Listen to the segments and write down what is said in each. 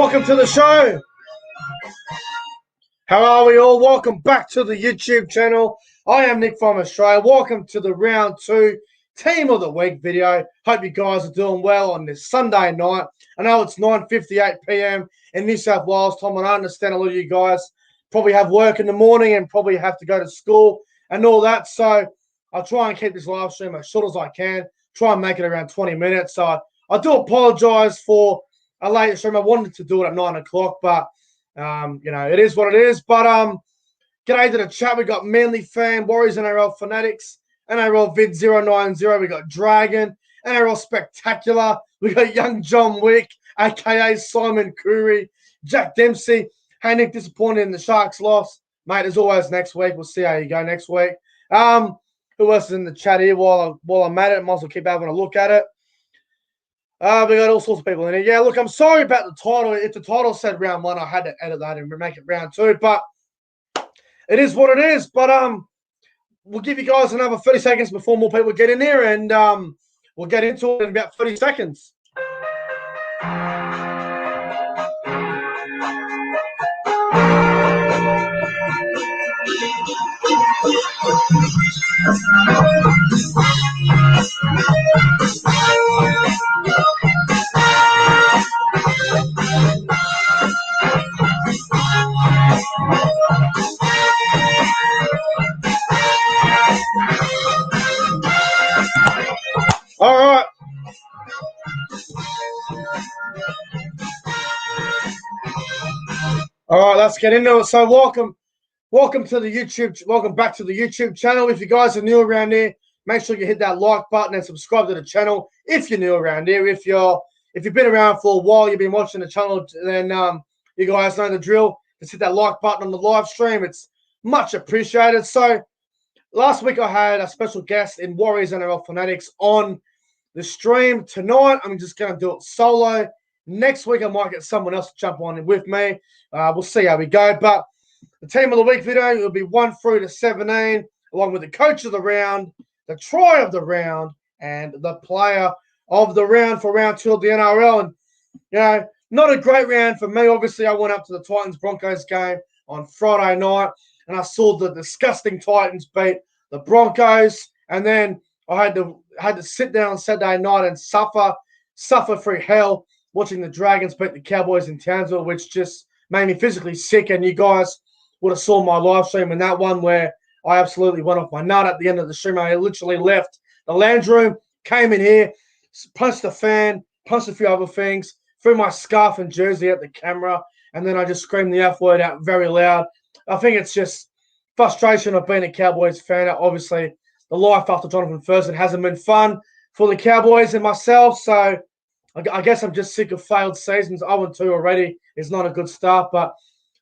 Welcome to the show. How are we all? Welcome back to the YouTube channel. I am Nick from Australia. Welcome to the round 2 team of the week video. Hope you guys are doing well on this Sunday night. I know it's 9:58 p.m. in New South Wales time, and I understand a lot of you guys probably have work in the morning and probably have to go to school and all that. So I'll try and keep this live stream as short as I can. Try and make it around 20 minutes. So I do apologize for a late stream. I wanted to do it at 9 o'clock, but it is what it is. But g'day to the chat. We got Manly Fan, Warriors NRL Fanatics, NRL Vid 090. We got Dragon, NRL Spectacular. We got Young John Wick, aka Simon Curry, Jack Dempsey. Hey Nick, disappointed in the Sharks loss, mate. As always, next week we'll see how you go next week. Who else is in the chat here? While I'm at it, might as well keep having a look at it. We got all sorts of people in here. Yeah, look, I'm sorry about the title. If the title said round 1, I had to edit that and make it round 2. But it is what it is. But we'll give you guys another 30 seconds before more people get in here, and we'll get into it in about 30 seconds. All right. All right, let's get into it. So welcome to the YouTube. Welcome back to the YouTube channel. If you guys are new around here, make sure you hit that like button and subscribe to the channel. If you're new around here, if you've been around for a while, you've been watching the channel, then you guys know the drill. Just hit that like button on the live stream. It's much appreciated. So last week I had a special guest in Warriors NRL Fanatics on the stream. Tonight I'm just going to do it solo. Next week I might get someone else to jump on with me. We'll see how we go. But the team of the week video will be 1 through to 17, along with the coach of the round, the try of the round, and the player of the round for round 2 of the NRL. And not a great round for me. Obviously, I went up to the Titans-Broncos game on Friday night, and I saw the disgusting Titans beat the Broncos, and then I had to sit down on Saturday night and suffer through hell watching the Dragons beat the Cowboys in Townsville, which just made me physically sick. And you guys would have saw my live stream in that one where I absolutely went off my nut at the end of the stream. I literally left the lounge room, came in here, punched the fan, punched a few other things, threw my scarf and jersey at the camera, and then I just screamed the F word out very loud. I think it's just frustration of being a Cowboys fan. Obviously, the life after Jonathan Thurston hasn't been fun for the Cowboys and myself, so I guess I'm just sick of failed seasons. 0-2 already is not a good start, but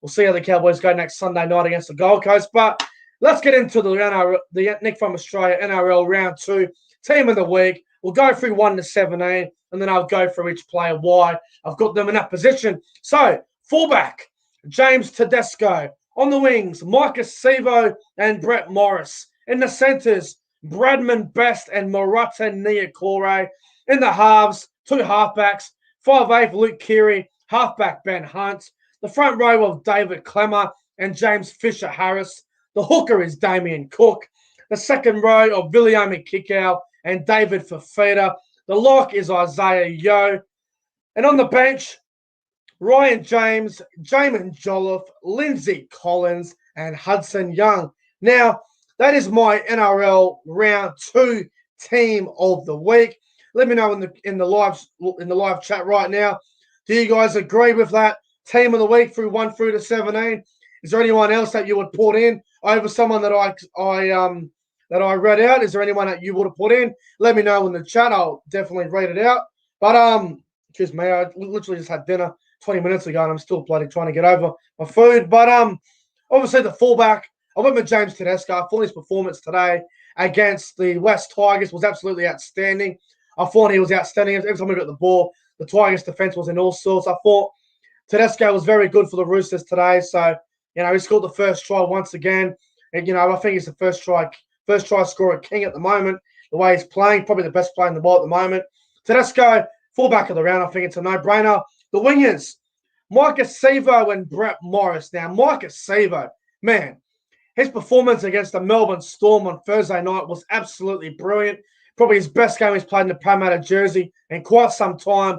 we'll see how the Cowboys go next Sunday night against the Gold Coast. But let's get into the Nick from Australia NRL round 2 team of the week. We'll go through 1 to 17, and then I'll go through each player why I've got them in that position. So, fullback, James Tedesco. On the wings, Micah Sevo and Brett Morris. In the centres, Bradman Best and Murata Niokore. In the halves, 2 halfbacks, 5'8" Luke Keary, halfback Ben Hunt. The front row of David Clement and James Fisher-Harris. The hooker is Damien Cook. The second row of Viliame Kikau and David Fafita. The lock is Isaiah Yeo. And on the bench, Ryan James, Jamin Jolliffe, Lindsay Collins, and Hudson Young. Now, that is my NRL round 2 team of the week. Let me know in the live chat right now. Do you guys agree with that team of the week through 1 through to 17? Is there anyone else that you would put in over someone that I read out? Is there anyone that you would have put in? Let me know in the chat. I'll definitely read it out. But excuse me, I literally just had dinner 20 minutes ago and I'm still bloody trying to get over my food. But obviously the fullback, I went with James Tedesco. I thought his performance today against the West Tigers was absolutely outstanding. I thought he was outstanding. Every time we got the ball, the Tigers' defense was in all sorts. I thought Tedesco was very good for the Roosters today. So, he scored the first try once again. And, I think he's the first try scorer king at the moment. The way he's playing, probably the best player in the world at the moment. Tedesco, fullback of the round. I think it's a no-brainer. The wingers, Marcus Sevo and Brett Morris. Now, Marcus Sevo, man, his performance against the Melbourne Storm on Thursday night was absolutely brilliant. Probably his best game he's played in the Parramatta jersey in quite some time.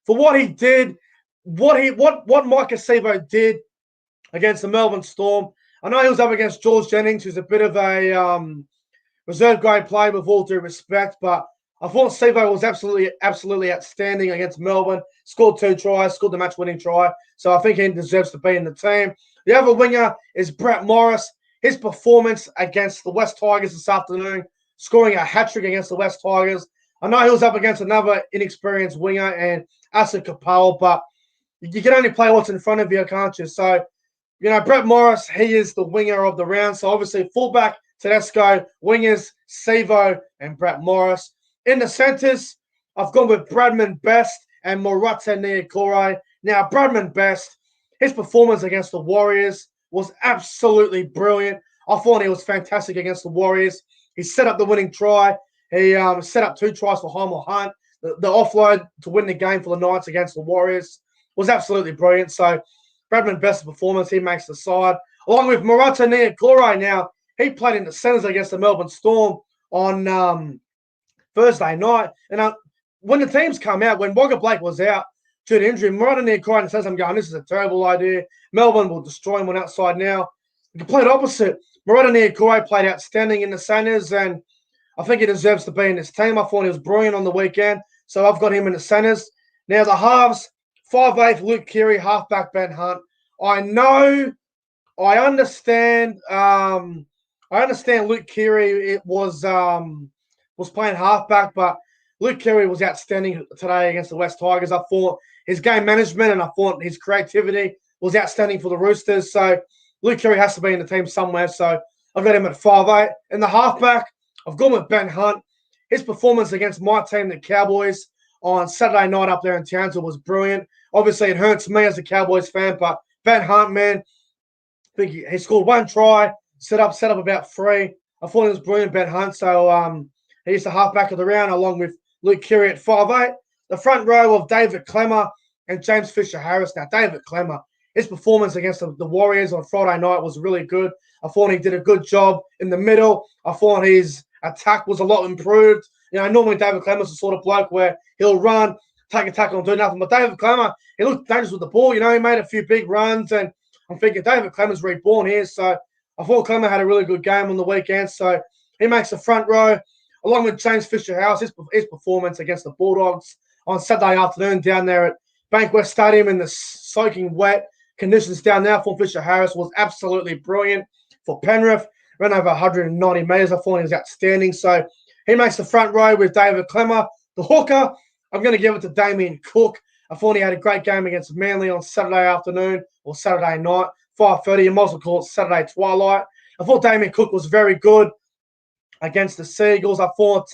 For what he did, what Marcus Sevo did against the Melbourne Storm. I know he was up against George Jennings, who's a bit of a reserve grade player with all due respect, but I thought Sevo was absolutely outstanding against Melbourne. Scored 2 tries, scored the match-winning try, so I think he deserves to be in the team. The other winger is Brett Morris. His performance against the West Tigers this afternoon, scoring a hat-trick against the West Tigers. I know he was up against another inexperienced winger and Asa Kapal, but you can only play what's in front of you, can't you? So, Brett Morris, he is the winger of the round. So, obviously, fullback, Tedesco, wingers, Sevo, and Brett Morris. In the centres, I've gone with Bradman Best and Morata Niokore. Now, Bradman Best, his performance against the Warriors was absolutely brilliant. I thought he was fantastic against the Warriors. He set up the winning try. He set up 2 tries for Heimel Hunt. The offload to win the game for the Knights against the Warriors was absolutely brilliant. So, Bradman Best's performance, he makes the side. Along with Morata Niokore now, he played in the centres against the Melbourne Storm on Thursday night. And when the teams come out, when Wagga Blake was out due to injury, Morata Niokore says, I'm going, this is a terrible idea. Melbourne will destroy him on outside now. The complete opposite. Morata Niokore played outstanding in the centres, and I think he deserves to be in this team. I thought he was brilliant on the weekend, so I've got him in the centres. Now, the halves, 5'8", Luke Keary, halfback Ben Hunt. I understand Luke Keary was playing halfback, but Luke Keary was outstanding today against the West Tigers. I thought his game management and I thought his creativity was outstanding for the Roosters. So Luke Keary has to be in the team somewhere. So I've got him at 5'8". In the halfback, I've gone with Ben Hunt. His performance against my team, the Cowboys, on Saturday night up there in Townsville was brilliant. Obviously, it hurts me as a Cowboys fan, but Ben Hunt, man, I think he scored 1 try, set up about 3. I thought it was brilliant, Ben Hunt. So he's the halfback of the round, along with Luke Keary at 5'8". The front row of David Clement and James Fisher-Harris. Now, David Clement, his performance against the Warriors on Friday night was really good. I thought he did a good job in the middle. I thought his attack was a lot improved. Normally David Clement's the sort of bloke where he'll run, take a tackle and do nothing. But David Clement, he looked dangerous with the ball. He made a few big runs, and I'm thinking David Clement's reborn here. So I thought Clement had a really good game on the weekend. So he makes the front row, along with James Fisher-Harris. His performance against the Bulldogs on Saturday afternoon down there at Bankwest Stadium in the soaking wet conditions down there for Fisher-Harris was absolutely brilliant for Penrith. Ran over 190 metres. I thought he was outstanding. So he makes the front row with David Clement. The hooker, I'm going to give it to Damien Cook. I thought he had a great game against Manly on Saturday afternoon or Saturday night, 5:30. You might as well call it Saturday twilight. I thought Damien Cook was very good against the Seagulls. I thought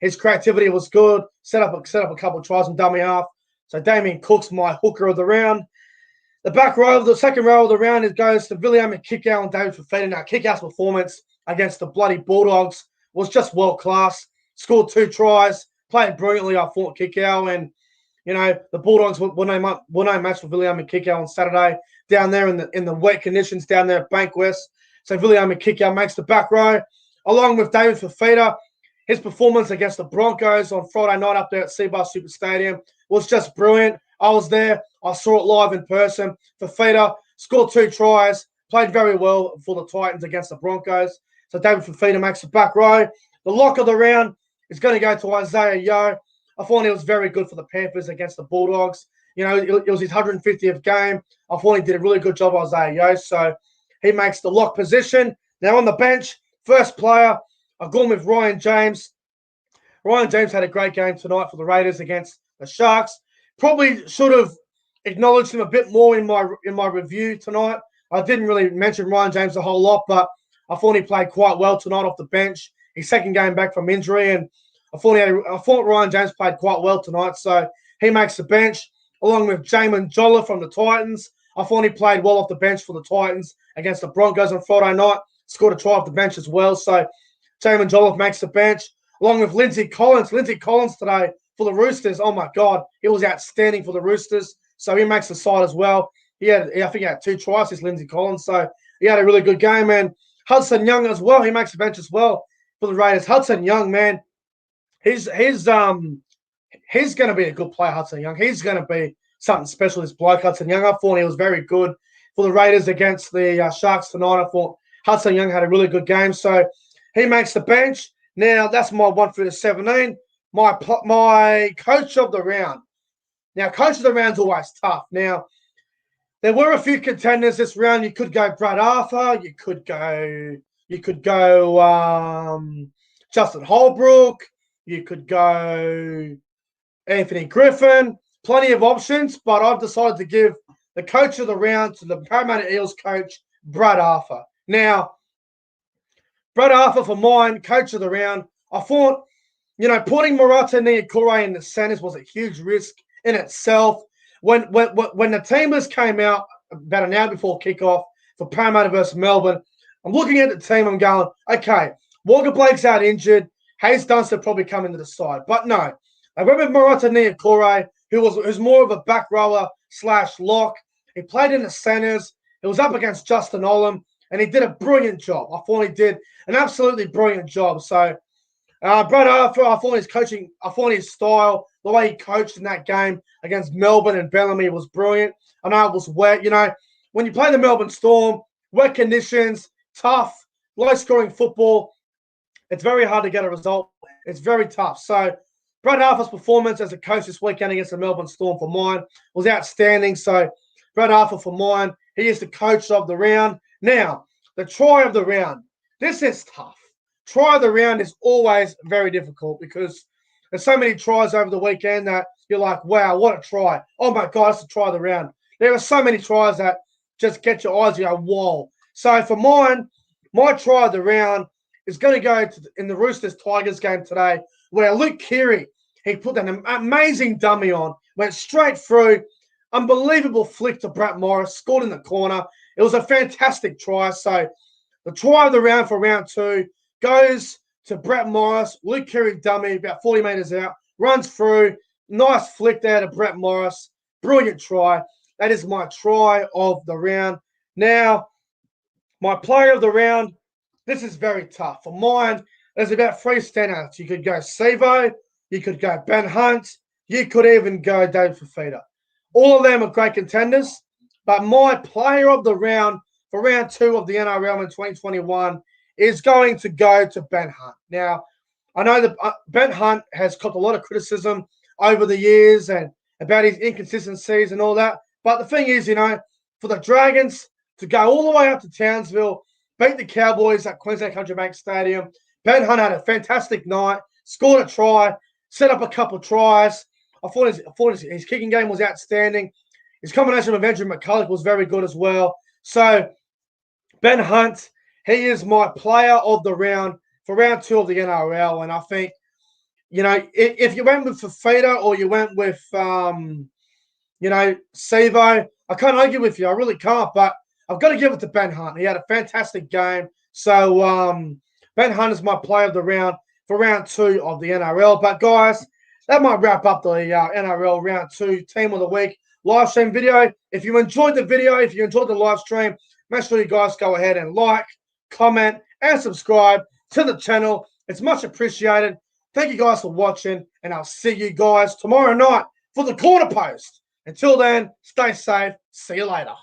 his creativity was good. Set up a couple of tries and dummy half. So Damien Cook's my hooker of the round. The back row, the second row of the round, it goes to William Kikau and David Fifita. Now, Kikau's performance against the bloody Bulldogs was just world class. Scored 2 tries, played brilliantly. I thought Kikau, and the Bulldogs were no match for William Kikau on Saturday down there in the wet conditions down there at Bankwest. So William Kikau makes the back row, along with David Fifita. His performance against the Broncos on Friday night up there at Seabar Super Stadium was just brilliant. I was there. I saw it live in person. Fifita scored 2 tries, played very well for the Titans against the Broncos. So David Fifita makes the back row. The lock of the round is going to go to Isaiah Yeo. I thought he was very good for the Panthers against the Bulldogs. It was his 150th game. I thought he did a really good job, Isaiah Yeo. So he makes the lock position. Now on the bench, first player, I've gone with Ryan James. Ryan James had a great game tonight for the Raiders against the Sharks. Probably should have acknowledged him a bit more in my review tonight. I didn't really mention Ryan James a whole lot, but I thought he played quite well tonight off the bench. His second game back from injury, and I thought Ryan James played quite well tonight. So he makes the bench, along with Jamin Jolliffe from the Titans. I thought he played well off the bench for the Titans against the Broncos on Friday night. Scored a try off the bench as well. So Jamin Jolliffe makes the bench, along with Lindsay Collins. Lindsay Collins today for the Roosters. Oh, my God. He was outstanding for the Roosters. so he makes the side as well. I think he had 2 tries, this Lindsay Collins, so he had a really good game. And Hudson Young as well, he makes the bench as well for the Raiders. Hudson Young, man, he's going to be a good player, Hudson Young. He's going to be something special, this bloke, Hudson Young. I thought he was very good for the Raiders against the Sharks tonight. I thought Hudson Young had a really good game, so he makes the bench. Now, that's my 1 through to 17. My coach of the round. Now, coach of the round's always tough. Now, there were a few contenders this round. You could go Brad Arthur. You could go Justin Holbrook. You could go Anthony Griffin. Plenty of options, but I've decided to give the coach of the round to the Parramatta Eels coach, Brad Arthur. Now, Brad Arthur, for mine, coach of the round, I thought, putting Murata Niukore in the centres was a huge risk in itself. When the teamers came out about an hour before kickoff for Parramatta versus Melbourne, I'm looking at the team, I'm going, okay, Walker Blake's out injured, Hayes Dunster probably come into the side. But no, I went with Murata Niukore, who's more of a back rower / lock. He played in the centres. He was up against Justin Olam, and he did a brilliant job. I thought he did an absolutely brilliant job. So, Brad Arthur, I thought his style, the way he coached in that game against Melbourne and Bellamy was brilliant. I know it was wet. When you play the Melbourne Storm, wet conditions, tough, low-scoring football, it's very hard to get a result. It's very tough. So, Brad Arthur's performance as a coach this weekend against the Melbourne Storm for mine was outstanding. So, Brad Arthur for mine, he is the coach of the round. Now, the try of the round. This is tough. Try of the round is always very difficult because there's so many tries over the weekend that you're like, wow, what a try. Oh, my God, it's the try of the round. There are so many tries that just get your eyes, you go, whoa. So, for mine, my try of the round is going to go in the Roosters-Tigers game today where Luke Keary, he put an amazing dummy on, went straight through, unbelievable flick to Brett Morris, scored in the corner. It was a fantastic try. So the try of the round for round 2 goes to Brett Morris, Luke Keary dummy, about 40 metres out, runs through, nice flick there to Brett Morris, brilliant try. That is my try of the round. Now, my player of the round, this is very tough. For mine, there's about 3 standouts. You could go Sevo, you could go Ben Hunt, you could even go David Fafita. All of them are great contenders, but my player of the round for round 2 of the NRL in 2021 is going to go to Ben Hunt. Now, I know that Ben Hunt has got a lot of criticism over the years and about his inconsistencies and all that, but the thing is, for the Dragons to go all the way up to Townsville, beat the Cowboys at Queensland Country Bank Stadium, Ben Hunt had a fantastic night, scored a try, set up a couple of tries. I thought his kicking game was outstanding. His combination with Andrew McCulloch was very good as well. So, Ben Hunt, he is my player of the round for round 2 of the NRL. And I think, if you went with Fafita or you went with, Sevo, I can't argue with you. I really can't. But I've got to give it to Ben Hunt. He had a fantastic game. So, Ben Hunt is my player of the round for round 2 of the NRL. But, guys, that might wrap up the NRL round 2 team of the week live stream video. If you enjoyed the video, if you enjoyed the live stream, make sure you guys go ahead and like, comment, and subscribe to the channel. It's much appreciated. Thank you guys for watching, and I'll see you guys tomorrow night for the Corner Post. Until then, stay safe. See you later.